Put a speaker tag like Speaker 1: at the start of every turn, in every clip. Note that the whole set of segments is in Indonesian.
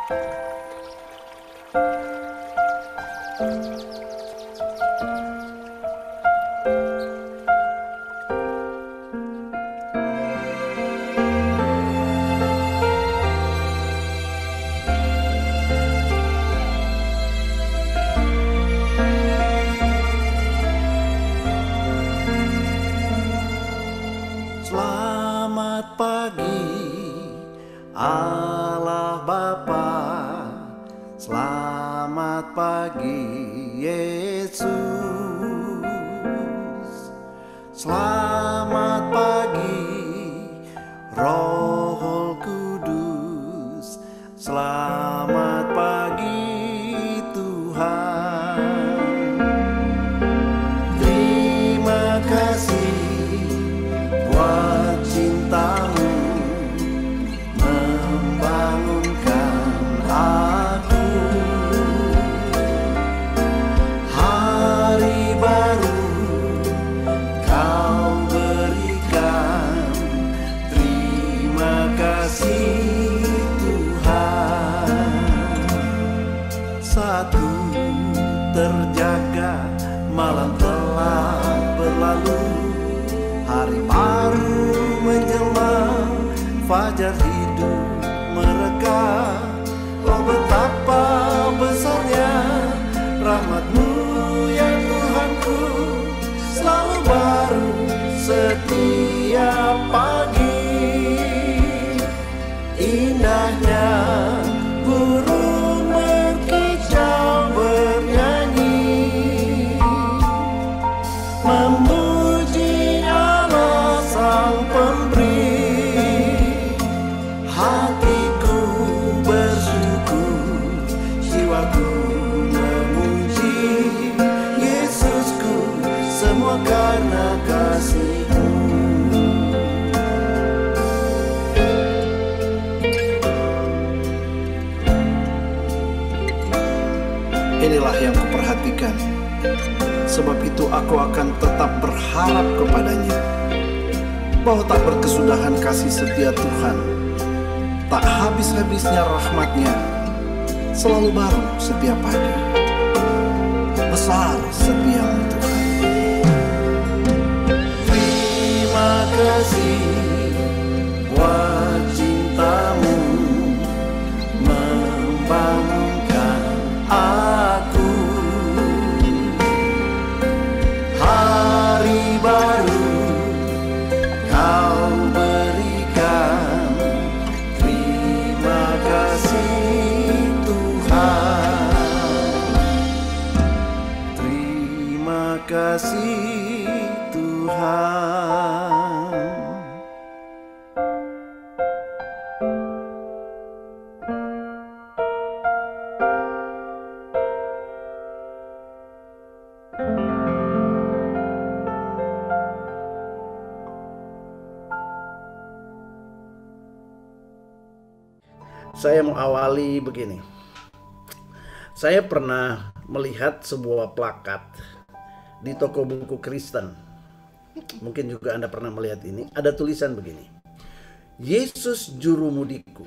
Speaker 1: Selamat pagi Allah Bapa, selamat pagi Yesus, selamat pagi Roh Kudus, selamat pagi Tuhan. Terima kasih buat cintamu membangunkan aku. Hari baru kau berikan, terima kasih Tuhan. Saat ku terjaga, malam telah berlalu, hari baru menjelma, fajar hidup mereka. Oh betapa besarnya rahmat-Mu ya Tuhanku, selalu baru setiap pagi. Indahnya burung berkicau bernyanyi, memuji Allah Sang Pemberi. Hatiku bersyukur, jiwaku memuji Yesusku, semua karena kasih-Mu. Inilah yang kuperhatikan, sebab itu aku akan tetap berharap kepadanya, bahwa tak berkesudahan kasih setia Tuhan, tak habis-habisnya rahmat-Nya, selalu baru setiap pagi. Besar setia-Mu Tuhan. Terima kasih buat cinta-Mu membangunkan aku. Hari baru kau berikan, terima kasih Tuhan. Terima kasih Tuhan. Saya mau awali begini. Saya pernah melihat sebuah plakat di toko buku Kristen. Mungkin juga Anda pernah melihat ini. Ada tulisan begini: Yesus Jurumudiku.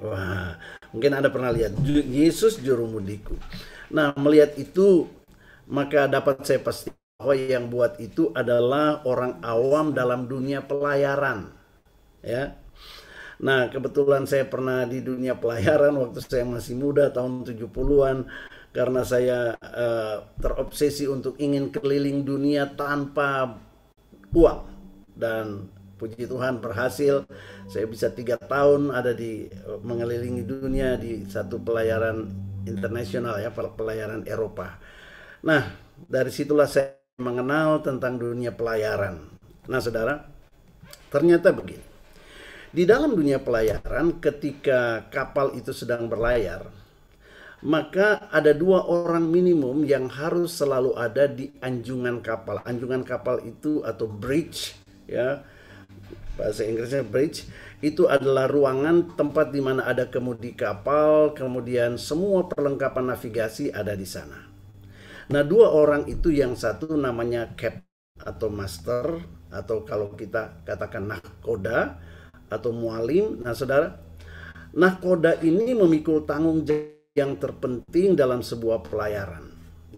Speaker 1: Wah, mungkin Anda pernah lihat Yesus Jurumudiku. Nah, melihat itu maka dapat saya pastikan bahwa yang buat itu adalah orang awam dalam dunia pelayaran. Ya. Nah, kebetulan saya pernah di dunia pelayaran waktu saya masih muda, tahun 70-an. Karena saya terobsesi untuk ingin keliling dunia tanpa uang. Dan puji Tuhan berhasil. Saya bisa 3 tahun ada di mengelilingi dunia di satu pelayaran internasional, ya, pelayaran Eropa. Nah, dari situlah saya mengenal tentang dunia pelayaran. Nah, saudara, ternyata begini. Di dalam dunia pelayaran, ketika kapal itu sedang berlayar, maka ada 2 orang minimum yang harus selalu ada di anjungan kapal. Anjungan kapal itu atau bridge, ya, bahasa Inggrisnya bridge, itu adalah ruangan tempat di mana ada kemudi kapal, kemudian semua perlengkapan navigasi ada di sana. Nah, 2 orang itu, yang satu namanya captain atau master, atau kalau kita katakan nahkoda atau mualim. Nah, saudara, Nahkoda ini memikul tanggung jawab yang terpenting dalam sebuah pelayaran.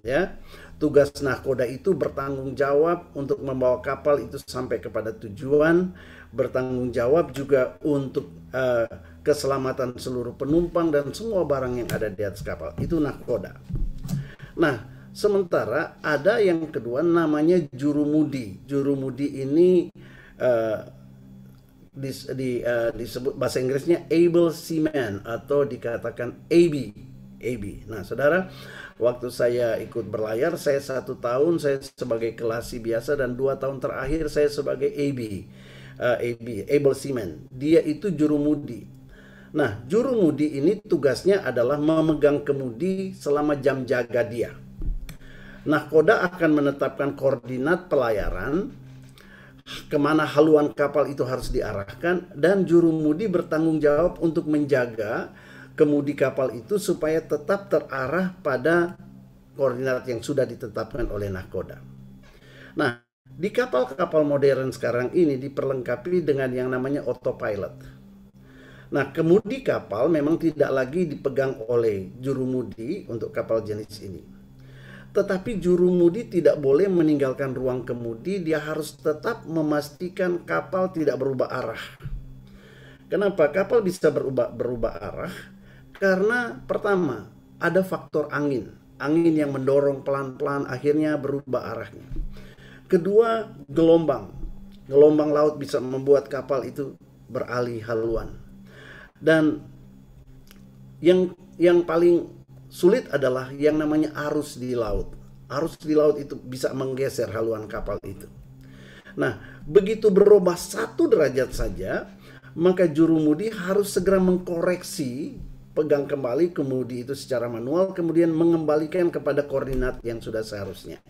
Speaker 1: Ya, tugas nahkoda itu bertanggung jawab untuk membawa kapal itu sampai kepada tujuan, bertanggung jawab juga untuk keselamatan seluruh penumpang dan semua barang yang ada di atas kapal. Itu nahkoda. Nah, sementara ada yang kedua namanya jurumudi. Jurumudi ini disebut bahasa Inggrisnya able seaman atau dikatakan AB. Nah, saudara, waktu saya ikut berlayar, saya 1 tahun saya sebagai kelasi biasa dan 2 tahun terakhir saya sebagai AB, able seaman. Dia itu jurumudi. Nah, jurumudi ini tugasnya adalah memegang kemudi selama jam jaga dia. Nahkoda akan menetapkan koordinat pelayaran, kemana haluan kapal itu harus diarahkan, dan jurumudi bertanggung jawab untuk menjaga kemudi kapal itu supaya tetap terarah pada koordinat yang sudah ditetapkan oleh nahkoda. Nah, di kapal-kapal modern sekarang ini diperlengkapi dengan yang namanya autopilot. Nah, kemudi kapal memang tidak lagi dipegang oleh jurumudi untuk kapal jenis ini. Tetapi jurumudi tidak boleh meninggalkan ruang kemudi, dia harus tetap memastikan kapal tidak berubah arah. Kenapa kapal bisa berubah arah? Karena pertama, ada faktor angin. Angin yang mendorong pelan-pelan akhirnya berubah arahnya. Kedua, gelombang. Gelombang laut bisa membuat kapal itu beralih haluan. Dan yang paling sulit adalah yang namanya arus di laut. Arus di laut itu bisa menggeser haluan kapal itu. Nah, begitu berubah 1 derajat saja, maka jurumudi harus segera mengkoreksi, pegang kembali kemudi itu secara manual, kemudian mengembalikan kepada koordinat yang sudah seharusnya.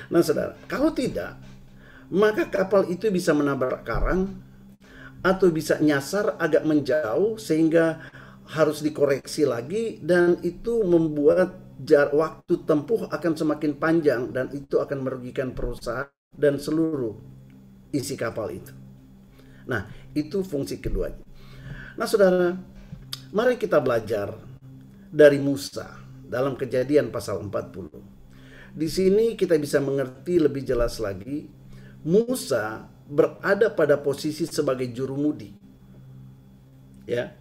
Speaker 1: Nah, saudara, kalau tidak, maka kapal itu bisa menabrak karang atau bisa nyasar agak menjauh sehingga harus dikoreksi lagi, dan itu membuat waktu tempuh akan semakin panjang dan itu akan merugikan perusahaan dan seluruh isi kapal itu. Nah, itu fungsi keduanya. Nah, saudara, mari kita belajar dari Musa dalam Kejadian pasal 40. Di sini kita bisa mengerti lebih jelas lagi, Musa berada pada posisi sebagai jurumudi. Ya.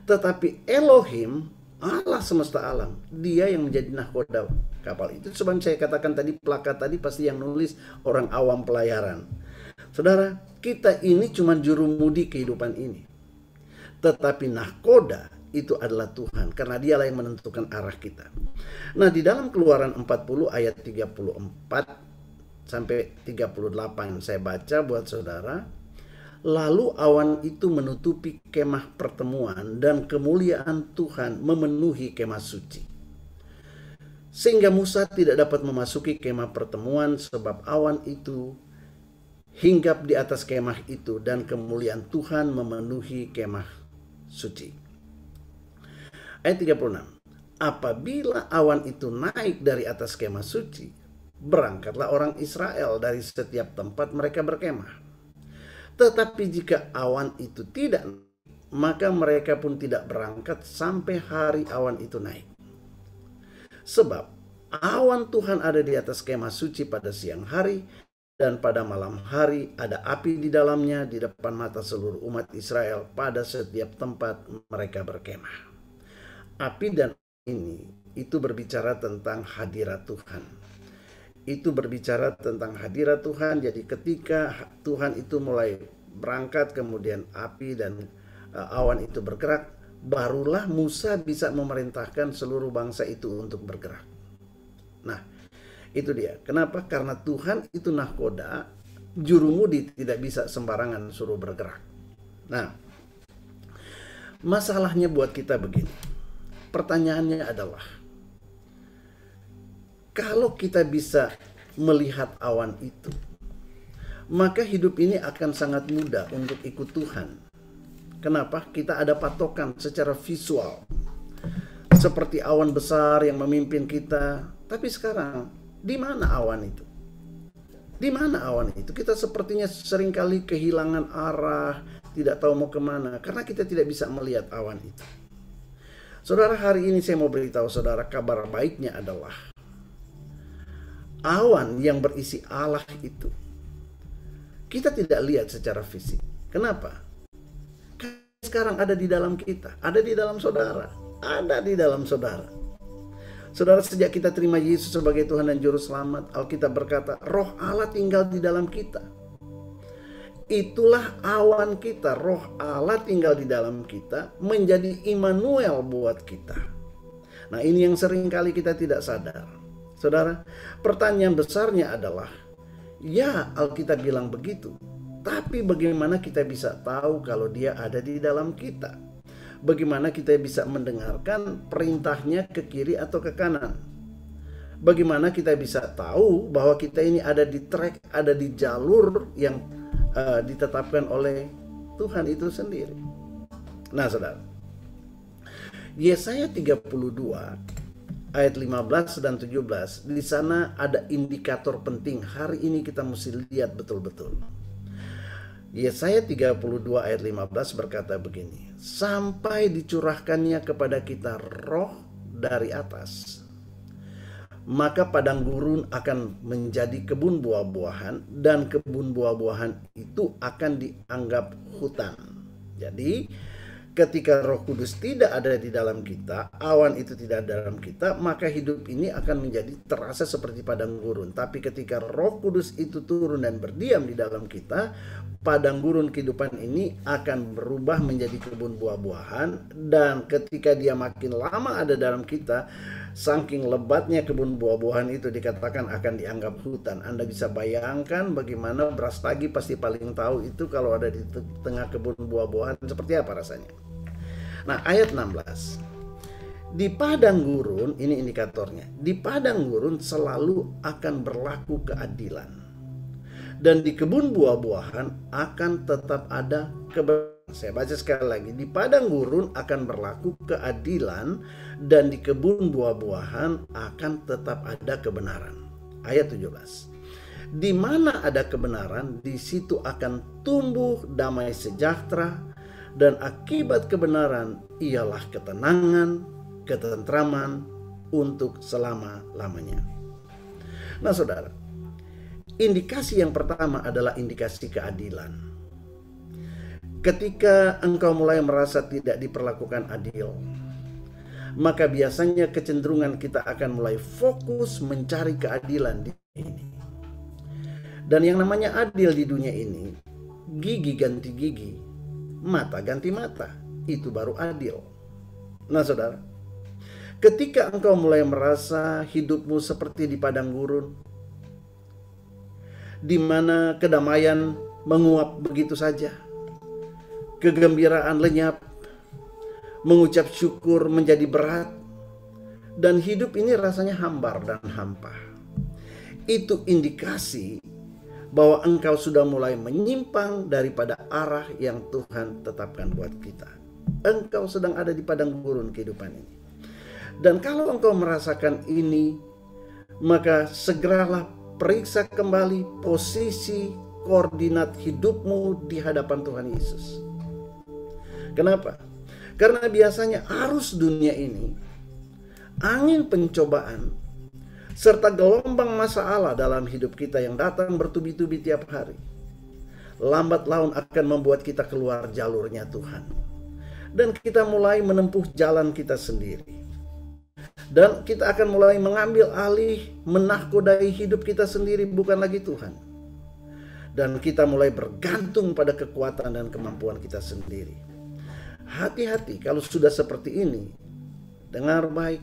Speaker 1: Tetapi Elohim, Allah semesta alam, dia yang menjadi nahkoda kapal itu. Sebab saya katakan tadi, plakat tadi pasti yang nulis orang awam pelayaran. Saudara, kita ini cuma jurumudi kehidupan ini. Tetapi nahkoda itu adalah Tuhan, karena dialah yang menentukan arah kita. Nah, di dalam Keluaran 40 ayat 34 sampai 38 saya baca buat saudara. Lalu awan itu menutupi kemah pertemuan dan kemuliaan Tuhan memenuhi kemah suci. Sehingga Musa tidak dapat memasuki kemah pertemuan sebab awan itu hinggap di atas kemah itu dan kemuliaan Tuhan memenuhi kemah suci. Ayat 36. Apabila awan itu naik dari atas kemah suci, berangkatlah orang Israel dari setiap tempat mereka berkemah. Tetapi jika awan itu tidak, maka mereka pun tidak berangkat sampai hari awan itu naik. Sebab awan Tuhan ada di atas kemah suci pada siang hari, dan pada malam hari ada api di dalamnya di depan mata seluruh umat Israel pada setiap tempat mereka berkemah. Api dan ini itu berbicara tentang hadirat Tuhan. Itu berbicara tentang hadirat Tuhan. Jadi ketika Tuhan itu mulai berangkat, kemudian api dan awan itu bergerak, barulah Musa bisa memerintahkan seluruh bangsa itu untuk bergerak. Nah, itu dia. Kenapa? Karena Tuhan itu nahkoda, jurumudi tidak bisa sembarangan suruh bergerak. Nah, masalahnya buat kita begini. Pertanyaannya adalah, kalau kita bisa melihat awan itu, maka hidup ini akan sangat mudah untuk ikut Tuhan. Kenapa? Kita ada patokan secara visual. Seperti awan besar yang memimpin kita. Tapi sekarang, di mana awan itu? Di mana awan itu? Kita sepertinya seringkali kehilangan arah, tidak tahu mau kemana, karena kita tidak bisa melihat awan itu. Saudara, hari ini saya mau beritahu saudara, kabar baiknya adalah awan yang berisi Allah itu kita tidak lihat secara fisik. Kenapa? Karena sekarang ada di dalam kita, ada di dalam saudara, ada di dalam saudara. Saudara, sejak kita terima Yesus sebagai Tuhan dan Juru Selamat, Alkitab berkata, Roh Allah tinggal di dalam kita. Itulah awan kita, Roh Allah tinggal di dalam kita, menjadi Immanuel buat kita. Nah, ini yang sering kali kita tidak sadar. Saudara, pertanyaan besarnya adalah, ya Alkitab bilang begitu, tapi bagaimana kita bisa tahu kalau dia ada di dalam kita? Bagaimana kita bisa mendengarkan perintahnya ke kiri atau ke kanan? Bagaimana kita bisa tahu bahwa kita ini ada di track, ada di jalur yang ditetapkan oleh Tuhan itu sendiri? Nah, saudara, Yesaya 32 ayat 15 dan 17, di sana ada indikator penting hari ini kita mesti lihat betul-betul. Yesaya 32 ayat 15 berkata begini, sampai dicurahkannya kepada kita roh dari atas, maka padang gurun akan menjadi kebun buah-buahan, dan kebun buah-buahan itu akan dianggap hutan. Jadi ketika Roh Kudus tidak ada di dalam kita, awan itu tidak ada dalam kita, maka hidup ini akan menjadi terasa seperti padang gurun. Tapi ketika Roh Kudus itu turun dan berdiam di dalam kita, padang gurun kehidupan ini akan berubah menjadi kebun buah-buahan. Dan ketika dia makin lama ada dalam kita, saking lebatnya kebun buah-buahan itu dikatakan akan dianggap hutan. Anda bisa bayangkan bagaimana Brastagi pasti paling tahu itu kalau ada di tengah kebun buah-buahan seperti apa rasanya. Nah, ayat 16. Di padang gurun, ini indikatornya. Di padang gurun selalu akan berlaku keadilan. Dan di kebun buah-buahan akan tetap ada kebenaran. Saya baca sekali lagi. Di padang gurun akan berlaku keadilan, dan di kebun buah-buahan akan tetap ada kebenaran. Ayat 17. Di mana ada kebenaran, di situ akan tumbuh damai sejahtera, dan akibat kebenaran ialah ketenangan, ketentraman untuk selama-lamanya. Nah, saudara, indikasi yang pertama adalah indikasi keadilan. Ketika engkau mulai merasa tidak diperlakukan adil, maka biasanya kecenderungan kita akan mulai fokus mencari keadilan di ini. Dan yang namanya adil di dunia ini, gigi ganti gigi, mata ganti mata, itu baru adil. Nah, saudara, ketika engkau mulai merasa hidupmu seperti di padang gurun, di mana kedamaian menguap begitu saja, kegembiraan lenyap, mengucap syukur menjadi berat, dan hidup ini rasanya hambar dan hampa, itu indikasi bahwa engkau sudah mulai menyimpang daripada arah yang Tuhan tetapkan buat kita. Engkau sedang ada di padang gurun kehidupan ini. Dan kalau engkau merasakan ini, maka segeralah periksa kembali posisi koordinat hidupmu di hadapan Tuhan Yesus. Kenapa? Karena biasanya arus dunia ini, angin pencobaan, serta gelombang masalah dalam hidup kita yang datang bertubi-tubi tiap hari, lambat laun akan membuat kita keluar jalurnya Tuhan. Dan kita mulai menempuh jalan kita sendiri. Dan kita akan mulai mengambil alih, menahkodai hidup kita sendiri, bukan lagi Tuhan. Dan kita mulai bergantung pada kekuatan dan kemampuan kita sendiri. Hati-hati kalau sudah seperti ini. Dengar baik,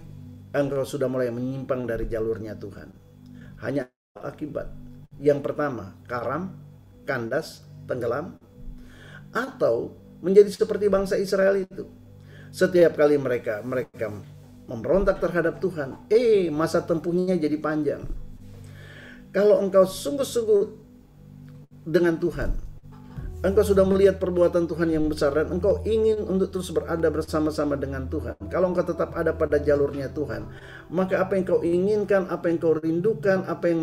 Speaker 1: engkau sudah mulai menyimpang dari jalurnya Tuhan. Hanya akibat. Yang pertama, karam, kandas, tenggelam. Atau menjadi seperti bangsa Israel itu. Setiap kali mereka memberontak terhadap Tuhan, masa tempuhnya jadi panjang. Kalau engkau sungguh-sungguh dengan Tuhan, engkau sudah melihat perbuatan Tuhan yang besar, dan engkau ingin untuk terus berada bersama-sama dengan Tuhan. Kalau engkau tetap ada pada jalurnya Tuhan, maka apa yang kau inginkan, apa yang kau rindukan, apa yang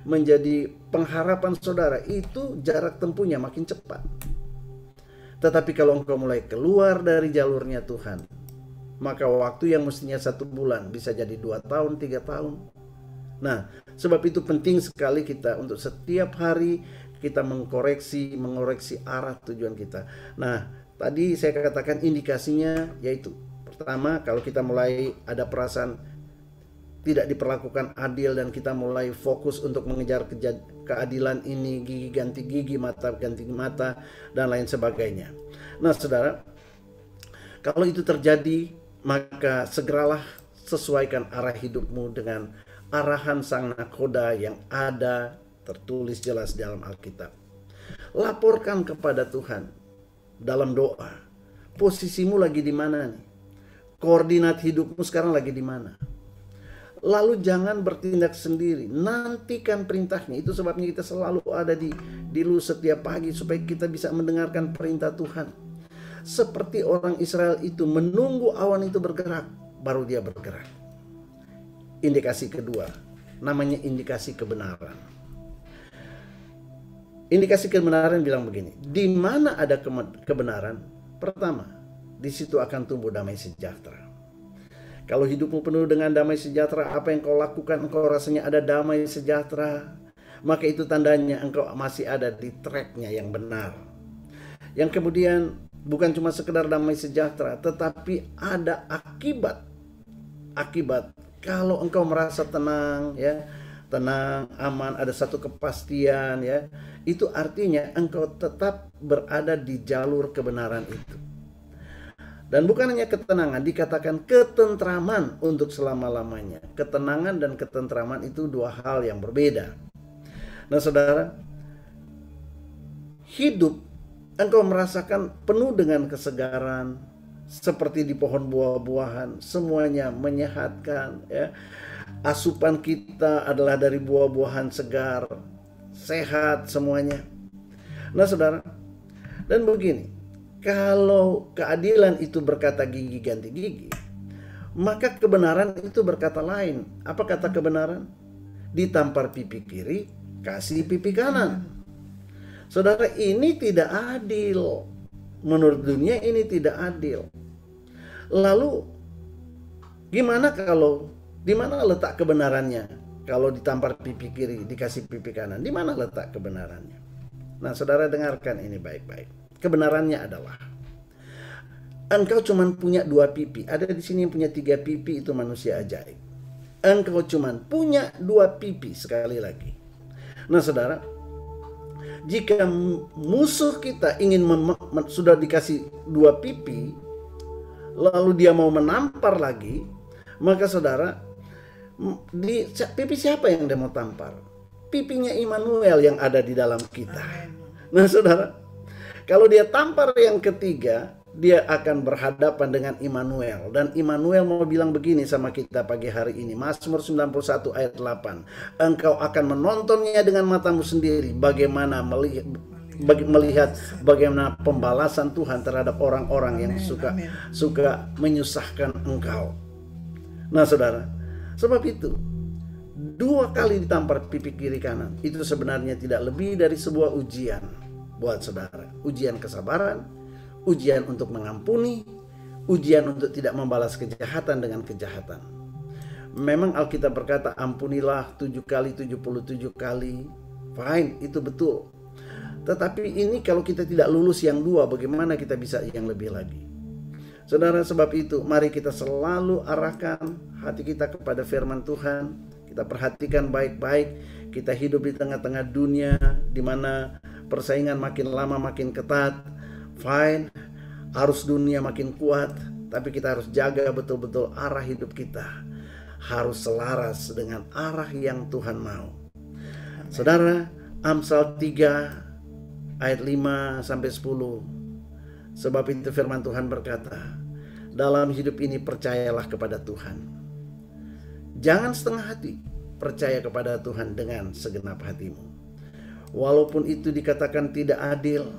Speaker 1: menjadi pengharapan saudara, itu jarak tempuhnya makin cepat. Tetapi kalau engkau mulai keluar dari jalurnya Tuhan, maka waktu yang mestinya 1 bulan bisa jadi 2 tahun, 3 tahun. Nah, sebab itu penting sekali kita untuk setiap hari kita mengoreksi arah tujuan kita. Nah, tadi saya katakan indikasinya yaitu, pertama, kalau kita mulai ada perasaan tidak diperlakukan adil dan kita mulai fokus untuk mengejar keadilan ini, gigi ganti gigi, mata ganti mata, dan lain sebagainya. Nah, saudara, kalau itu terjadi, maka segeralah sesuaikan arah hidupmu dengan arahan Sang Nakhoda yang ada tertulis jelas dalam Alkitab. Laporkan kepada Tuhan dalam doa. Posisimu lagi di mana nih? Koordinat hidupmu sekarang lagi di mana? Lalu jangan bertindak sendiri, nantikan perintahnya. Itu sebabnya kita selalu ada di lu setiap pagi supaya kita bisa mendengarkan perintah Tuhan. Seperti orang Israel itu menunggu awan itu bergerak, baru dia bergerak. Indikasi kedua, namanya indikasi kebenaran. Indikasi kebenaran bilang begini, di mana ada kebenaran? Pertama, di situ akan tumbuh damai sejahtera. Kalau hidupmu penuh dengan damai sejahtera, apa yang kau lakukan, engkau rasanya ada damai sejahtera, maka itu tandanya engkau masih ada di tracknya yang benar. Yang kemudian bukan cuma sekedar damai sejahtera, tetapi ada akibat. Kalau engkau merasa tenang, ya, tenang, aman, ada satu kepastian, ya, itu artinya engkau tetap berada di jalur kebenaran itu. Dan bukan hanya ketenangan, dikatakan ketentraman untuk selama-lamanya. Ketenangan dan ketentraman itu dua hal yang berbeda. Nah, saudara, hidup engkau merasakan penuh dengan kesegaran, seperti di pohon buah-buahan, semuanya menyehatkan, ya. Asupan kita adalah dari buah-buahan segar, sehat semuanya. Nah, saudara, dan begini, kalau keadilan itu berkata gigi ganti gigi, maka kebenaran itu berkata lain. Apa kata kebenaran? Ditampar pipi kiri, kasih pipi kanan. Saudara, ini tidak adil. Menurut dunia ini tidak adil. Lalu gimana kalau, di mana letak kebenarannya? Kalau ditampar pipi kiri, dikasih pipi kanan, di mana letak kebenarannya? Nah, saudara, dengarkan ini baik-baik. Kebenarannya adalah engkau cuma punya 2 pipi. Ada di sini yang punya 3 pipi, itu manusia ajaib. Engkau cuma punya 2 pipi, sekali lagi. Nah, saudara, jika musuh kita ingin sudah dikasih 2 pipi, lalu dia mau menampar lagi, maka saudara, di pipi siapa yang dia mau tampar? Pipinya Immanuel yang ada di dalam kita. Nah, saudara, kalau dia tampar yang ketiga, dia akan berhadapan dengan Immanuel. Dan Immanuel mau bilang begini sama kita pagi hari ini. Mazmur 91 ayat 8. Engkau akan menontonnya dengan matamu sendiri. Bagaimana melihat bagaimana pembalasan Tuhan terhadap orang-orang yang suka menyusahkan engkau. Nah, saudara, sebab itu 2 kali ditampar pipi kiri kanan, itu sebenarnya tidak lebih dari sebuah ujian buat saudara. Ujian kesabaran, ujian untuk mengampuni, ujian untuk tidak membalas kejahatan dengan kejahatan. Memang Alkitab berkata ampunilah 7 kali 77 kali. Fine, itu betul. Tetapi ini kalau kita tidak lulus yang 2, bagaimana kita bisa yang lebih lagi? Saudara, sebab itu mari kita selalu arahkan hati kita kepada firman Tuhan. Kita perhatikan baik-baik. Kita hidup di tengah-tengah dunia di mana persaingan makin lama makin ketat. Fine, arus dunia makin kuat, tapi kita harus jaga betul-betul arah hidup kita. Harus selaras dengan arah yang Tuhan mau. Saudara, Amsal 3 ayat 5 sampai 10. Sebab itu firman Tuhan berkata, dalam hidup ini percayalah kepada Tuhan. Jangan setengah hati, percaya kepada Tuhan dengan segenap hatimu. Walaupun itu dikatakan tidak adil,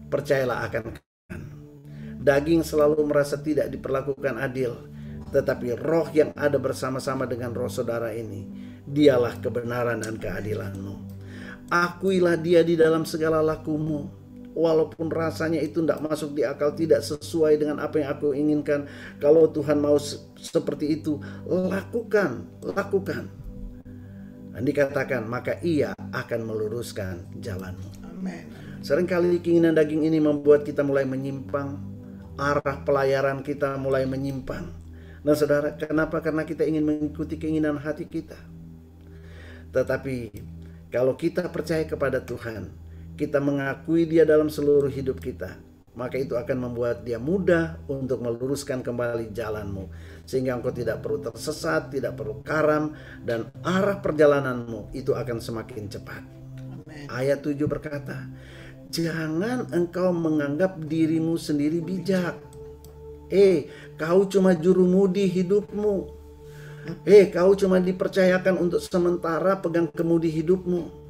Speaker 1: percayalah akan kebenaran. Daging selalu merasa tidak diperlakukan adil, tetapi roh yang ada bersama-sama dengan roh saudara ini, dialah kebenaran dan keadilanmu. Akuilah dia di dalam segala lakumu. walaupun rasanya itu tidak masuk di akal, tidak sesuai dengan apa yang aku inginkan. Kalau Tuhan mau seperti itu, lakukan. Dan dikatakan, maka Ia akan meluruskan jalanmu.
Speaker 2: Amin.
Speaker 1: Seringkali keinginan daging ini membuat kita mulai menyimpang, arah pelayaran kita mulai menyimpang. Nah saudara, kenapa? Karena kita ingin mengikuti keinginan hati kita. Tetapi kalau kita percaya kepada Tuhan, kita mengakui Dia dalam seluruh hidup kita, maka itu akan membuat Dia mudah untuk meluruskan kembali jalanmu, sehingga engkau tidak perlu tersesat, tidak perlu karam, dan arah perjalananmu itu akan semakin cepat.
Speaker 2: Amin.
Speaker 1: Ayat 7 berkata, jangan engkau menganggap dirimu sendiri bijak. Kau cuma jurumudi hidupmu. Kau cuma dipercayakan untuk sementara pegang kemudi hidupmu.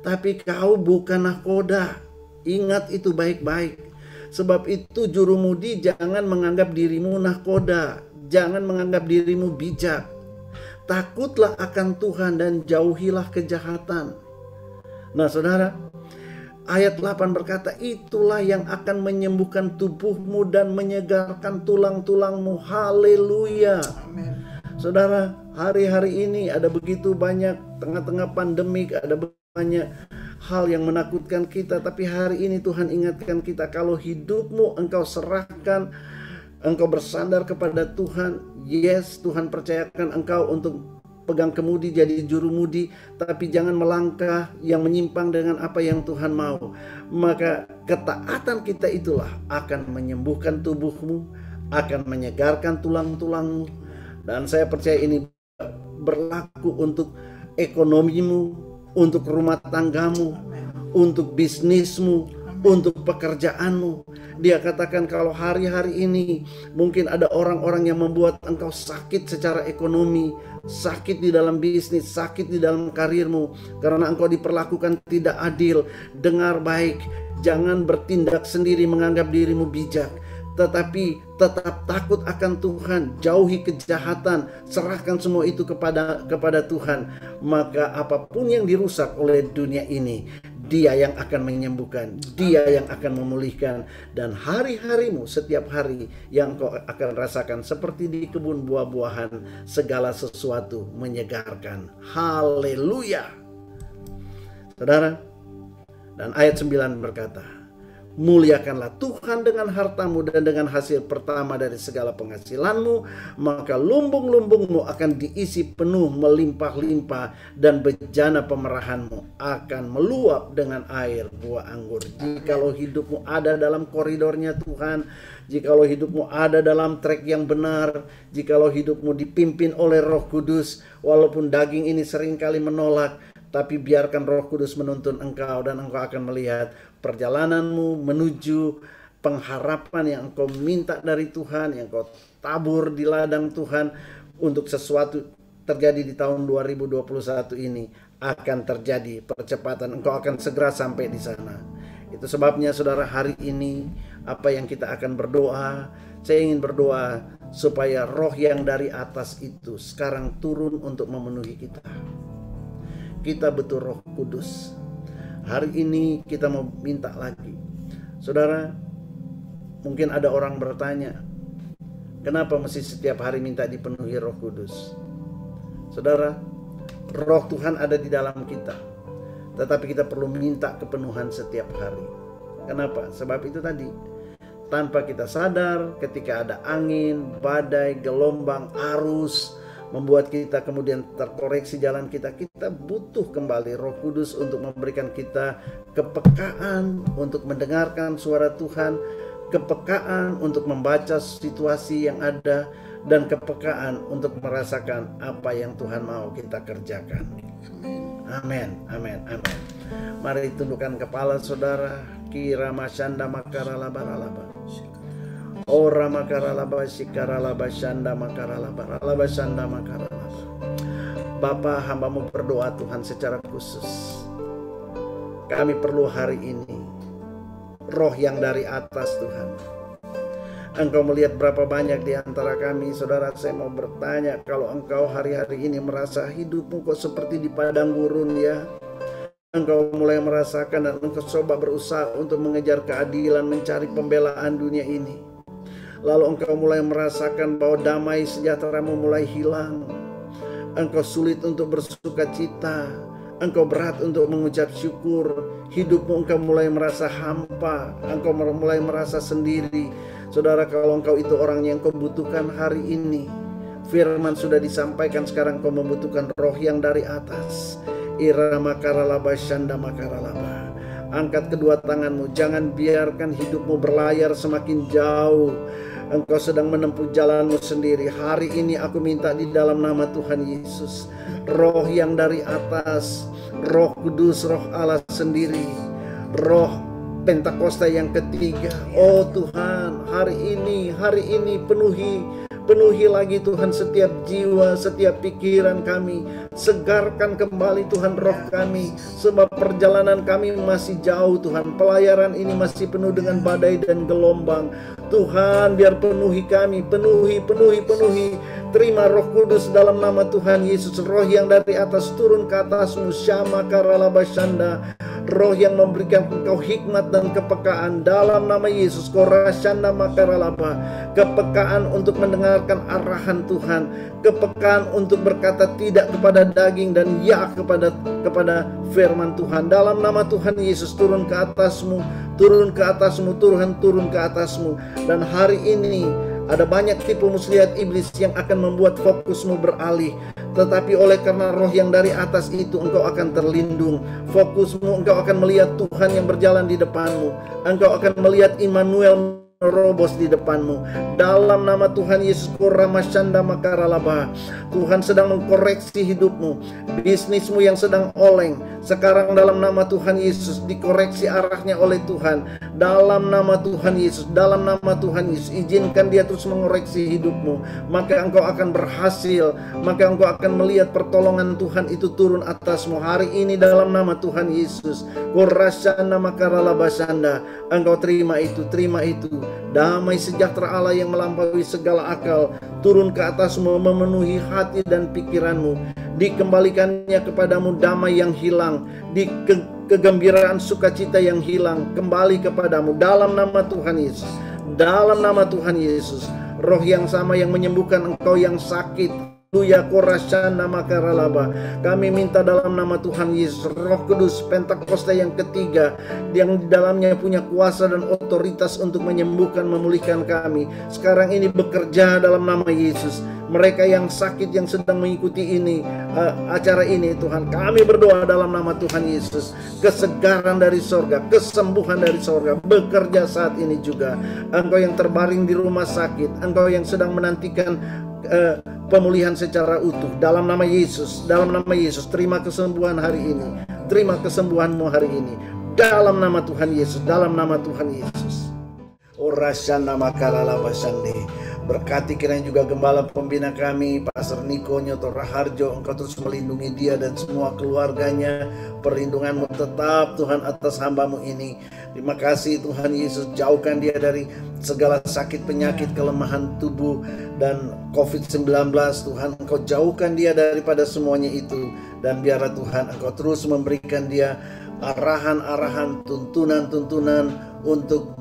Speaker 1: Tapi kau bukan nahkoda. Ingat itu baik-baik. Sebab itu jurumudi jangan menganggap dirimu nahkoda. Jangan menganggap dirimu bijak. Takutlah akan Tuhan dan jauhilah kejahatan. Nah saudara, ayat 8 berkata, itulah yang akan menyembuhkan tubuhmu dan menyegarkan tulang-tulangmu. Haleluya.
Speaker 2: Amin.
Speaker 1: Saudara, hari-hari ini ada begitu banyak, tengah-tengah pandemik, ada banyak hal yang menakutkan kita. Tapi hari ini Tuhan ingatkan kita, kalau hidupmu engkau serahkan, engkau bersandar kepada Tuhan. Yes, Tuhan percayakan engkau untuk pegang kemudi, jadi jurumudi, tapi jangan melangkah yang menyimpang dengan apa yang Tuhan mau. Maka ketaatan kita itulah akan menyembuhkan tubuhmu, akan menyegarkan tulang-tulangmu. Dan saya percaya ini berlaku untuk ekonomimu, untuk rumah tanggamu, untuk bisnismu, untuk pekerjaanmu. Dia katakan kalau hari-hari ini mungkin ada orang-orang yang membuat engkau sakit secara ekonomi, sakit di dalam bisnis, sakit di dalam karirmu, karena engkau diperlakukan tidak adil. Dengar baik, jangan bertindak sendiri menganggap dirimu bijak, tetapi tetap takut akan Tuhan, jauhi kejahatan, serahkan semua itu kepada Tuhan. Maka apapun yang dirusak oleh dunia ini, Dia yang akan menyembuhkan, Dia yang akan memulihkan. Dan hari-harimu setiap hari yang kau akan rasakan seperti di kebun buah-buahan, segala sesuatu menyegarkan. Haleluya. Saudara, dan ayat 9 berkata, muliakanlah Tuhan dengan hartamu dan dengan hasil pertama dari segala penghasilanmu, maka lumbung-lumbungmu akan diisi penuh melimpah-limpah, dan bejana pemerahanmu akan meluap dengan air buah anggur. Jikalau hidupmu ada dalam koridornya Tuhan, jikalau hidupmu ada dalam trek yang benar, jikalau hidupmu dipimpin oleh Roh Kudus, walaupun daging ini seringkali menolak, tapi biarkan Roh Kudus menuntun engkau, dan engkau akan melihat perjalananmu menuju pengharapan yang engkau minta dari Tuhan, yang engkau tabur di ladang Tuhan untuk sesuatu terjadi di tahun 2021 ini akan terjadi percepatan. Engkau akan segera sampai di sana. Itu sebabnya saudara, hari ini apa yang kita akan berdoa, saya ingin berdoa supaya roh yang dari atas itu sekarang turun untuk memenuhi kita. Kita butuh Roh Kudus. Hari ini kita mau minta lagi. Saudara, mungkin ada orang bertanya, kenapa mesti setiap hari minta dipenuhi Roh Kudus? Saudara, Roh Tuhan ada di dalam kita, tetapi kita perlu minta kepenuhan setiap hari. Kenapa? Sebab itu tadi, tanpa kita sadar, ketika ada angin, badai, gelombang, arus membuat kita kemudian terkoreksi jalan kita, kita butuh kembali Roh Kudus untuk memberikan kita kepekaan untuk mendengarkan suara Tuhan, kepekaan untuk membaca situasi yang ada, dan kepekaan untuk merasakan apa yang Tuhan mau kita kerjakan. Amin, amin, amin. Mari tundukkan kepala saudara. Kira masyanda makara laba. Ora makara laba sikara laba syanda makara laba syanda makara laba. Bapa, hambamu berdoa Tuhan secara khusus. Kami perlu hari ini roh yang dari atas Tuhan. Engkau melihat berapa banyak di antara kami, saudara. Saya mau bertanya, kalau engkau hari-hari ini merasa hidupmu kok seperti di padang gurun ya, Engkau mulai merasakan dan engkau coba berusaha untuk mengejar keadilan, mencari pembelaan dunia ini. Lalu engkau mulai merasakan bahwa damai sejahteramu mulai hilang. Engkau sulit untuk bersuka cita. Engkau berat untuk mengucap syukur. Hidupmu engkau mulai merasa hampa. Engkau mulai merasa sendiri. Saudara, kalau engkau itu orang yang kau butuhkan hari ini, firman sudah disampaikan, sekarang kau membutuhkan roh yang dari atas. Irama karalaba shanda makaralaba. Angkat kedua tanganmu, jangan biarkan hidupmu berlayar semakin jauh. Engkau sedang menempuh jalanmu sendiri. Hari ini aku minta di dalam nama Tuhan Yesus, roh yang dari atas, Roh Kudus, roh Allah sendiri, roh Pentakosta yang ketiga. Oh Tuhan, hari ini penuhi lagi Tuhan setiap jiwa, setiap pikiran kami. Segarkan kembali Tuhan roh kami, sebab perjalanan kami masih jauh Tuhan. Pelayaran ini masih penuh dengan badai dan gelombang. Tuhan, biar penuhi kami, penuhi. Terima Roh Kudus dalam nama Tuhan Yesus. Roh yang dari atas turun ke atasmu, Syama Karalabashanda. Roh yang memberikan engkau hikmat dan kepekaan dalam nama Yesus. Korashanda makaralaba. Kepekaan untuk mendengarkan arahan Tuhan, kepekaan untuk berkata tidak kepada daging dan ya kepada firman Tuhan. Dalam nama Tuhan Yesus, turun ke atasmu, turun ke atasmu. Dan hari ini ada banyak tipu muslihat iblis yang akan membuat fokusmu beralih. Tetapi oleh karena roh yang dari atas itu, engkau akan terlindung. Fokusmu, engkau akan melihat Tuhan yang berjalan di depanmu. Engkau akan melihat Immanuel Robos di depanmu. Dalam nama Tuhan Yesus, Koramashanda makaralaba. Tuhan sedang mengkoreksi hidupmu. Bisnismu yang sedang oleng, sekarang dalam nama Tuhan Yesus dikoreksi arahnya oleh Tuhan. Dalam nama Tuhan Yesus, izinkan dia terus mengoreksi hidupmu. Maka engkau akan berhasil. Maka engkau akan melihat pertolongan Tuhan itu turun atasmu hari ini dalam nama Tuhan Yesus. Korashanda makaralabashanda. Engkau terima itu. Damai sejahtera Allah yang melampaui segala akal turun ke atasmu, memenuhi hati dan pikiranmu. Dikembalikannya kepadamu damai yang hilang, kegembiraan sukacita yang hilang kembali kepadamu dalam nama Tuhan Yesus. Dalam nama Tuhan Yesus, roh yang sama yang menyembuhkan engkau yang sakit, Haleluya, Korashana makaralaba. Kami minta dalam nama Tuhan Yesus, Roh Kudus Pentakosta yang ketiga, yang di dalamnya punya kuasa dan otoritas untuk menyembuhkan, memulihkan kami. Sekarang ini bekerja dalam nama Yesus. Mereka yang sakit yang sedang mengikuti acara ini, Tuhan, kami berdoa dalam nama Tuhan Yesus, kesegaran dari sorga, kesembuhan dari sorga bekerja saat ini juga. Engkau yang terbaring di rumah sakit, engkau yang sedang menantikan pemulihan secara utuh, dalam nama Yesus, terima kesembuhan hari ini, terima kesembuhanmu hari ini, dalam nama Tuhan Yesus, Orashana makaralabashande. Berkati kiranya juga gembala pembina kami, Pastor Niko Nyoto Raharjo, engkau terus melindungi dia dan semua keluarganya. Perlindunganmu tetap Tuhan atas hambamu ini. Terima kasih Tuhan Yesus, jauhkan dia dari segala sakit, penyakit, kelemahan tubuh dan COVID-19. Tuhan, engkau jauhkan dia daripada semuanya itu. Dan biarlah Tuhan engkau terus memberikan dia arahan-arahan, tuntunan-tuntunan untuk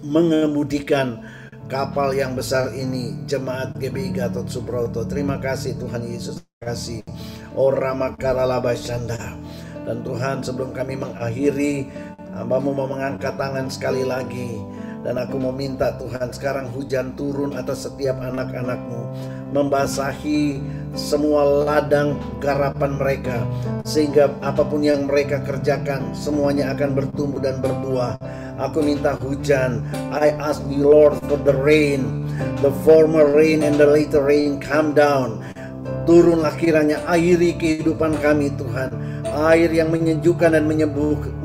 Speaker 1: mengemudikan kapal yang besar ini, Jemaat GBI Gatot Subroto. Terima kasih Tuhan Yesus, terima kasih. Orama karalabashanda. Dan Tuhan, sebelum kami mengakhiri, hambamu mau mengangkat tangan sekali lagi. Dan aku mau minta Tuhan, sekarang hujan turun atas setiap anak-anakmu, membasahi semua ladang garapan mereka, sehingga apapun yang mereka kerjakan semuanya akan bertumbuh dan berbuah. Aku minta hujan. I ask you Lord for the rain, the former rain and the later rain come down. Turunlah kiranya, airi kehidupan kami Tuhan, air yang menyejukkan dan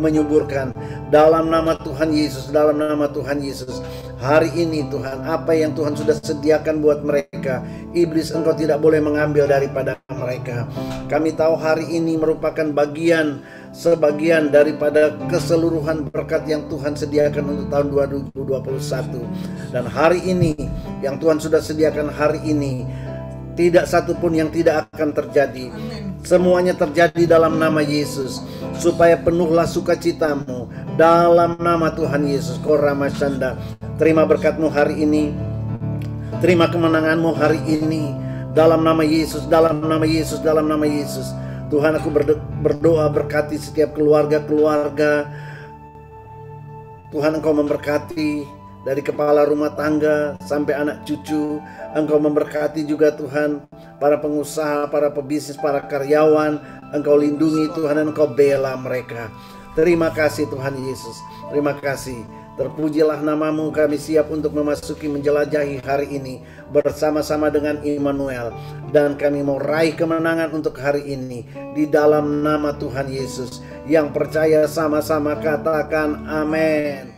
Speaker 1: menyuburkan. Dalam nama Tuhan Yesus, dalam nama Tuhan Yesus. Hari ini Tuhan, apa yang Tuhan sudah sediakan buat mereka, iblis engkau tidak boleh mengambil daripada mereka. Kami tahu hari ini merupakan sebagian daripada keseluruhan berkat yang Tuhan sediakan untuk tahun 2021. Dan hari ini, yang Tuhan sudah sediakan hari ini, tidak satu pun yang tidak akan terjadi. Semuanya terjadi dalam nama Yesus, supaya penuhlah sukacitamu dalam nama Tuhan Yesus. Koramashanda. Terima berkat-Mu hari ini, terima kemenangan-Mu hari ini, dalam nama Yesus, dalam nama Yesus, dalam nama Yesus. Tuhan, aku berdoa berkati setiap keluarga-keluarga. Tuhan, Engkau memberkati dari kepala rumah tangga sampai anak cucu. Engkau memberkati juga Tuhan para pengusaha, para pebisnis, para karyawan. Engkau lindungi Tuhan, dan Engkau bela mereka. Terima kasih Tuhan Yesus, terima kasih. Terpujilah nama-Mu. Kami siap untuk memasuki menjelajahi hari ini bersama-sama dengan Immanuel, dan kami mau raih kemenangan untuk hari ini di dalam nama Tuhan Yesus. Yang percaya sama-sama katakan amin.